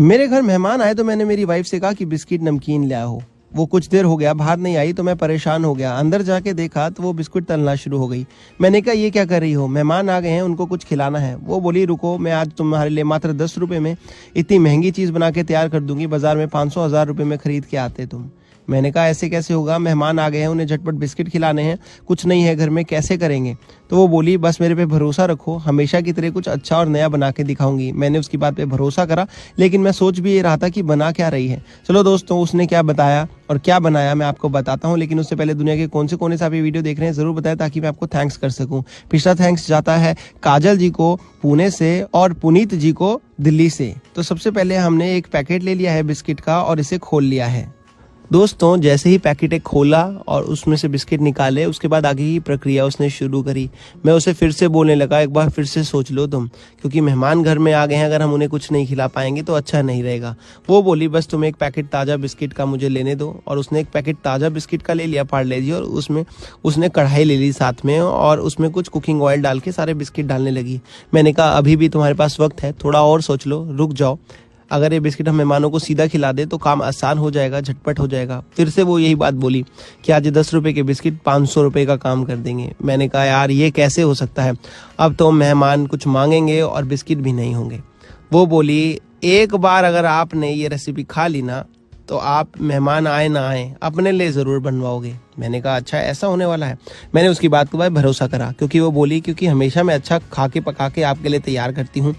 मेरे घर मेहमान आए तो मैंने मेरी वाइफ से कहा कि बिस्किट नमकीन ले आओ। वो कुछ देर हो गया बाहर नहीं आई तो मैं परेशान हो गया। अंदर जाके देखा तो वो बिस्कुट तलना शुरू हो गई। मैंने कहा ये क्या कर रही हो, मेहमान आ गए हैं उनको कुछ खिलाना है। वो बोली रुको, मैं आज तुम्हारे लिए मात्र 10 रुपए में इतनी महंगी चीज़ बना के तैयार कर दूंगी, बाजार में 500-1000 रुपये में खरीद के आते तुम। मैंने कहा ऐसे कैसे होगा, मेहमान आ गए हैं उन्हें झटपट बिस्किट खिलाने हैं, कुछ नहीं है घर में, कैसे करेंगे। तो वो बोली बस मेरे पे भरोसा रखो, हमेशा की तरह कुछ अच्छा और नया बना के दिखाऊंगी। मैंने उसकी बात पे भरोसा करा, लेकिन मैं सोच भी ये रहा था कि बना क्या रही है। चलो दोस्तों, उसने क्या बताया और क्या बनाया मैं आपको बताता हूँ, लेकिन उससे पहले दुनिया के कौन से कोने से आप ये वीडियो देख रहे हैं जरूर बताएं ताकि मैं आपको थैंक्स कर सकूँ। पिछला थैंक्स जाता है काजल जी को पुणे से और पुनीत जी को दिल्ली से। तो सबसे पहले हमने एक पैकेट ले लिया है बिस्किट का और इसे खोल लिया है। दोस्तों, जैसे ही पैकेट एक खोला और उसमें से बिस्किट निकाले, उसके बाद आगे की प्रक्रिया उसने शुरू करी। मैं उसे फिर से बोलने लगा, एक बार फिर से सोच लो तुम, क्योंकि मेहमान घर में आ गए हैं, अगर हम उन्हें कुछ नहीं खिला पाएंगे तो अच्छा नहीं रहेगा। वो बोली बस तुम एक पैकेट ताज़ा बिस्किट का मुझे लेने दो, और उसने एक पैकेट ताज़ा बिस्किट का ले लिया पार्ले जी, और उसमें उसने कढ़ाई ले ली साथ में और उसमें कुछ कुकिंग ऑयल डाल के सारे बिस्किट डालने लगी। मैंने कहा अभी भी तुम्हारे पास वक्त है, थोड़ा और सोच लो, रुक जाओ। अगर ये बिस्किट हम मेहमानों को सीधा खिला दे तो काम आसान हो जाएगा, झटपट हो जाएगा। फिर से वो यही बात बोली कि आज 10 रुपए के बिस्किट 500 रुपए का काम कर देंगे। मैंने कहा यार ये कैसे हो सकता है, अब तो मेहमान कुछ मांगेंगे और बिस्किट भी नहीं होंगे। वो बोली एक बार अगर आपने ये रेसिपी खा ली ना तो आप मेहमान आए ना आए अपने लिए ज़रूर बनवाओगे। मैंने कहा अच्छा ऐसा होने वाला है। मैंने उसकी बात को भाई भरोसा करा, क्योंकि वो बोली क्योंकि हमेशा मैं अच्छा खा के पका के आपके लिए तैयार करती हूँ,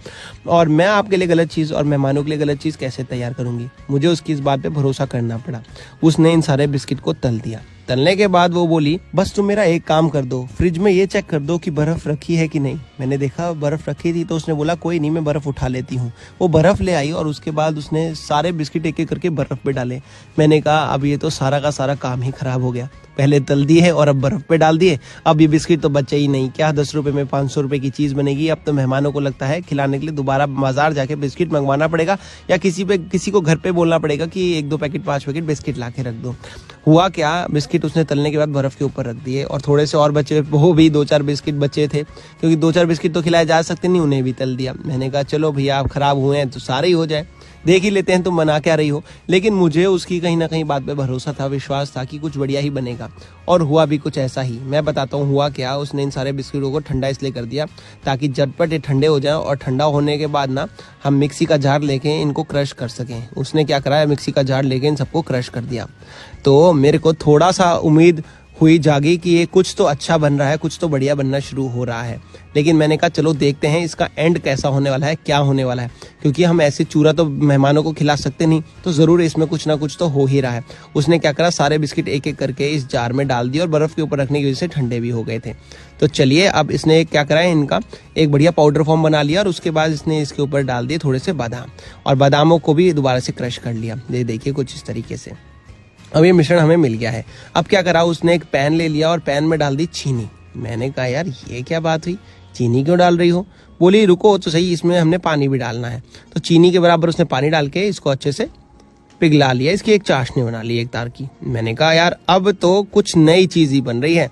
और मैं आपके लिए गलत चीज़ और मेहमानों के लिए गलत चीज़ कैसे तैयार करूँगी। मुझे उसकी इस बात पे भरोसा करना पड़ा। उसने इन सारे बिस्किट को तल दिया। तलने के बाद वो बोली बस तुम मेरा एक काम कर दो, फ्रिज में ये चेक कर दो कि बर्फ रखी है कि नहीं। मैंने देखा बर्फ रखी थी, तो उसने बोला कोई नहीं, मैं बर्फ उठा लेती हूँ। वो बर्फ ले आई और उसके बाद उसने सारे बिस्किट एक एक करके बर्फ पे डाले। मैंने कहा अब ये तो सारा का सारा काम ही खराब हो गया, पहले तल दिए और अब बर्फ पे डाल दिए, अब ये बिस्किट तो बचे ही नहीं। क्या 10 रुपए में 500 रुपए की चीज़ बनेगी। अब तो मेहमानों को लगता है खिलाने के लिए दोबारा बाजार जाके बिस्किट मंगवाना पड़ेगा, या किसी को घर पे बोलना पड़ेगा कि 1-2 पैकेट 5 पैकेट बिस्किट ला के रख दो। हुआ क्या, बिस्किट उसने तलने के बाद बर्फ के ऊपर रख दिए, और थोड़े से और बचे, वो भी 2-4 बिस्किट बचे थे, क्योंकि 2-4 बिस्किट तो खिलाए जा सकते नहीं, उन्हें भी तल दिया। मैंने कहा चलो भैया आप खराब हुए हैं तो सारे ही हो जाए, देख ही लेते हैं तुम बना क्या रही हो। लेकिन मुझे उसकी कहीं ना कहीं बात पे भरोसा था, विश्वास था कि कुछ बढ़िया ही बनेगा, और हुआ भी कुछ ऐसा ही। मैं बताता हूँ हुआ क्या। उसने इन सारे बिस्किटों को ठंडा इसलिए कर दिया ताकि झटपट ये ठंडे हो जाएं, और ठंडा होने के बाद ना हम मिक्सी का जार लेके इनको क्रश कर सकें। उसने क्या करा, मिक्सी का जार लेके इन सबको क्रश कर दिया। तो मेरे को थोड़ा सा उम्मीद हुई जागी कि ये कुछ तो अच्छा बन रहा है, कुछ तो बढ़िया बनना शुरू हो रहा है। लेकिन मैंने कहा चलो देखते हैं इसका एंड कैसा होने वाला है, क्या होने वाला है, क्योंकि हम ऐसे चूरा तो मेहमानों को खिला सकते नहीं, तो ज़रूर इसमें कुछ ना कुछ तो हो ही रहा है। उसने क्या करा, सारे बिस्किट एक एक करके इस जार में डाल दिए और बर्फ़ के ऊपर रखने की वजह से ठंडे भी हो गए थे। तो चलिए अब इसने क्या करा है, इनका एक बढ़िया पाउडर फॉर्म बना लिया, और उसके बाद इसने इसके ऊपर डाल दिए थोड़े से बादाम, और बादामों को भी दोबारा से क्रश कर लिया। ये देखिए कुछ इस तरीके से अब ये मिश्रण हमें मिल गया है। अब क्या करा, उसने एक पैन ले लिया और पैन में डाल दी चीनी। मैंने कहा यार ये क्या बात हुई, चीनी क्यों डाल रही हो। बोली रुको तो सही, इसमें हमने पानी भी डालना है। तो चीनी के बराबर उसने पानी डाल के इसको अच्छे से पिघला लिया, इसकी एक चाशनी बना ली एक तार की। मैंने कहा यार अब तो कुछ नई चीज़ ही बन रही है,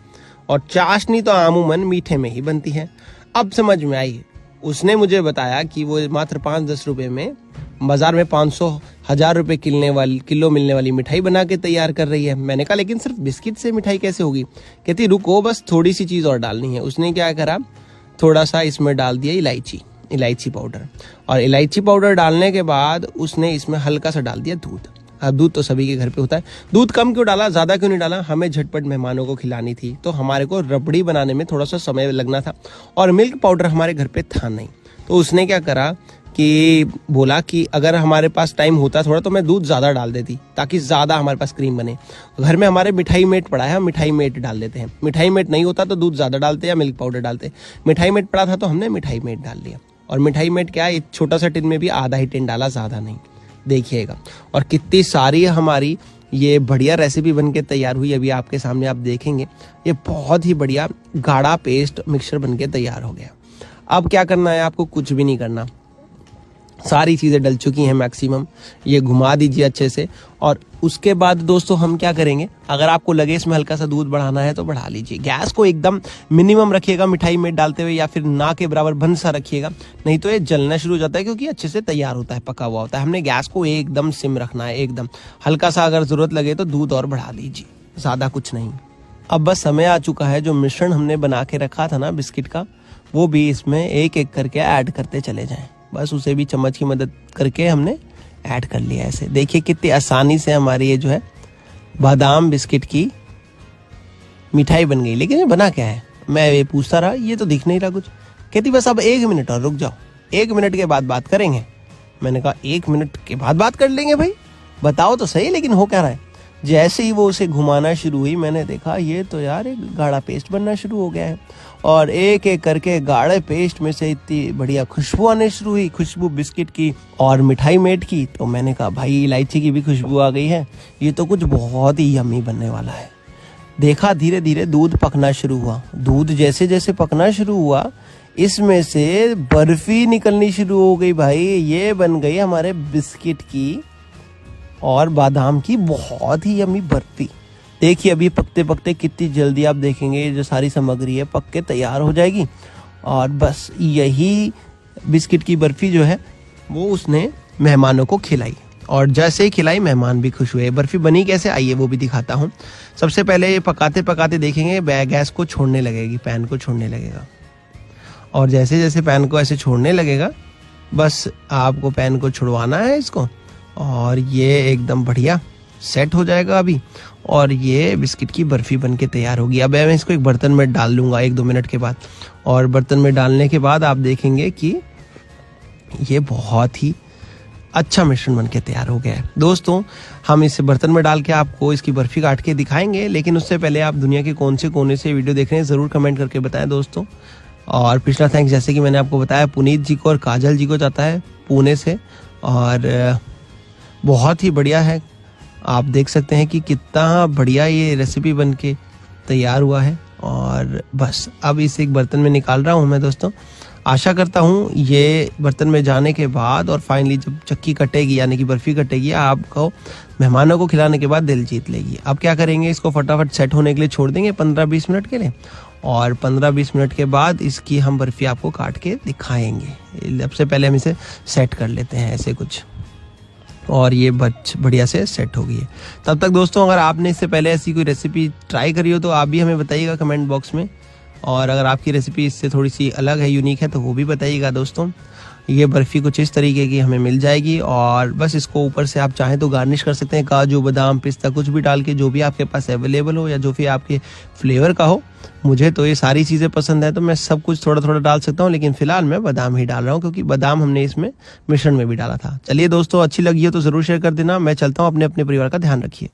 और चाशनी तो आमूमन मीठे में ही बनती है। अब समझ में आई। उसने मुझे बताया कि वो मात्र 5-10 रुपए में बाजार में 500-1000 रुपए किलो मिलने वाली मिठाई बना के तैयार कर रही है। मैंने कहा लेकिन सिर्फ बिस्किट से मिठाई कैसे होगी। कहती रुको बस थोड़ी सी चीज़ और डालनी है। उसने क्या करा, थोड़ा सा इसमें डाल दिया इलायची पाउडर, और इलायची पाउडर डालने के बाद उसने इसमें हल्का सा डाल दिया दूध। अब दूध तो सभी के घर पे होता है, दूध कम क्यों डाला, ज़्यादा क्यों नहीं डाला, हमें झटपट मेहमानों को खिलानी थी, तो हमारे को रबड़ी बनाने में थोड़ा सा समय लगना था, और मिल्क पाउडर हमारे घर पे था नहीं। तो उसने क्या करा कि बोला कि अगर हमारे पास टाइम होता थोड़ा तो मैं दूध ज़्यादा डाल देती, ताकि ज़्यादा हमारे पास क्रीम बने। घर में हमारे मिठाई मेट पड़ा है, हम मिठाई मेट डाल देते हैं। मिठाई मेट नहीं होता तो दूध ज़्यादा डालते या मिल्क पाउडर डालते। मिठाई मेट पड़ा था तो हमने मिठाई मेट डाल लिया, और मिठाई मेट क्या है, एक छोटा सा टिन में भी आधा ही टिन डाला, ज़्यादा नहीं। देखिएगा, और कितनी सारी हमारी ये बढ़िया रेसिपी बन के तैयार हुई। अभी आपके सामने आप देखेंगे, ये बहुत ही बढ़िया गाढ़ा पेस्ट मिक्सचर बन के तैयार हो गया। अब क्या करना है आपको, कुछ भी नहीं करना। सारी चीज़ें डल चुकी हैं मैक्सिमम। ये घुमा दीजिए अच्छे से। और उसके बाद दोस्तों हम क्या करेंगे, अगर आपको लगे इसमें हल्का सा दूध बढ़ाना है तो बढ़ा लीजिए। गैस को एकदम मिनिमम रखिएगा मिठाई में डालते हुए, या फिर ना के बराबर बंद सा रखिएगा, नहीं तो ये जलना शुरू हो जाता है, क्योंकि अच्छे से तैयार होता है, पका हुआ होता है। हमने गैस को एकदम सिम रखना है, एकदम हल्का सा। अगर ज़रूरत लगे तो दूध और बढ़ा लीजिए, ज़्यादा कुछ नहीं। अब बस समय आ चुका है, जो मिश्रण हमने बना के रखा था ना बिस्किट का, वो भी इसमें एक एक करके ऐड करते चले जाएं। बस उसे भी चम्मच की मदद करके हमने ऐड कर लिया। ऐसे देखिए कितनी आसानी से हमारी ये जो है बादाम बिस्किट की मिठाई बन गई। लेकिन ये बना क्या है, मैं ये पूछता रहा, ये तो दिख नहीं रहा कुछ। कहती बस अब 1 मिनट और रुक जाओ, 1 मिनट के बाद बात करेंगे। मैंने कहा 1 मिनट के बाद बात कर लेंगे भाई, बताओ तो सही लेकिन हो क्या रहा है। जैसे ही वो उसे घुमाना शुरू हुई, मैंने देखा ये तो यार एक गाढ़ा पेस्ट बनना शुरू हो गया है। और एक एक करके गाढ़े पेस्ट में से इतनी बढ़िया खुशबू आने शुरू हुई, खुशबू बिस्किट की और मिठाई मेड की। तो मैंने कहा भाई इलायची की भी खुशबू आ गई है, ये तो कुछ बहुत ही यम्मी बनने वाला है। देखा धीरे धीरे दूध पकना शुरू हुआ। दूध जैसे जैसे पकना शुरू हुआ, इसमें से बर्फी निकलनी शुरू हो गई। भाई ये बन गई हमारे बिस्किट की और बादाम की बहुत ही यम्मी बर्फी। देखिए अभी पकते पकते कितनी जल्दी आप देखेंगे जो सारी सामग्री है पक के तैयार हो जाएगी। और बस यही बिस्किट की बर्फी जो है वो उसने मेहमानों को खिलाई, और जैसे ही खिलाई मेहमान भी खुश हुए। बर्फी बनी कैसे, आइए वो भी दिखाता हूँ। सबसे पहले ये पकाते पकाते देखेंगे गैस को छोड़ने लगेगी, पैन को छोड़ने लगेगा। और जैसे जैसे पैन को ऐसे छोड़ने लगेगा, बस आपको पैन को छुड़वाना है इसको, और ये एकदम बढ़िया सेट हो जाएगा अभी। और ये बिस्किट की बर्फी बन के तैयार होगी। अब मैं इसको एक बर्तन में डाल लूँगा 1-2 मिनट के बाद। और बर्तन में डालने के बाद आप देखेंगे कि ये बहुत ही अच्छा मिश्रण बन के तैयार हो गया है। दोस्तों हम इसे बर्तन में डाल के आपको इसकी बर्फी काट के दिखाएंगे, लेकिन उससे पहले आप दुनिया के कौन से कोने से वीडियो देख रहे हैं ज़रूर कमेंट करके बताएं दोस्तों। और पिछला थैंक्स जैसे कि मैंने आपको बताया पुनीत जी को और काजल जी को जाता है पुणे से, और बहुत ही बढ़िया है। आप देख सकते हैं कि कितना बढ़िया ये रेसिपी बन के तैयार हुआ है। और बस अब इसे एक बर्तन में निकाल रहा हूँ मैं दोस्तों। आशा करता हूँ ये बर्तन में जाने के बाद और फाइनली जब चक्की कटेगी यानी कि बर्फी कटेगी, आपको मेहमानों को खिलाने के बाद दिल जीत लेगी। अब क्या करेंगे, इसको फटाफट सेट होने के लिए छोड़ देंगे 15-20 मिनट के लिए, और 15-20 मिनट के बाद इसकी हम बर्फी आपको काट के दिखाएंगे। सबसे पहले हम इसे सेट कर लेते हैं ऐसे कुछ, और ये बढ़िया से सेट हो गई है। तब तक दोस्तों अगर आपने इससे पहले ऐसी कोई रेसिपी ट्राई करी हो तो आप भी हमें बताइएगा कमेंट बॉक्स में, और अगर आपकी रेसिपी इससे थोड़ी सी अलग है, यूनिक है, तो वो भी बताइएगा दोस्तों। ये बर्फ़ी कुछ इस तरीके की हमें मिल जाएगी, और बस इसको ऊपर से आप चाहें तो गार्निश कर सकते हैं काजू बादाम पिस्ता कुछ भी डाल के, जो भी आपके पास अवेलेबल हो या जो भी आपके फ्लेवर का हो। मुझे तो ये सारी चीज़ें पसंद है तो मैं सब कुछ थोड़ा थोड़ा डाल सकता हूँ, लेकिन फिलहाल मैं बादाम ही डाल रहा हूँ क्योंकि बादाम हमने इसमें मिश्रण में भी डाला था। चलिए दोस्तों, अच्छी लगी हो तो ज़रूर शेयर कर देना। मैं चलता हूँ, अपने अपने परिवार का ध्यान रखिए।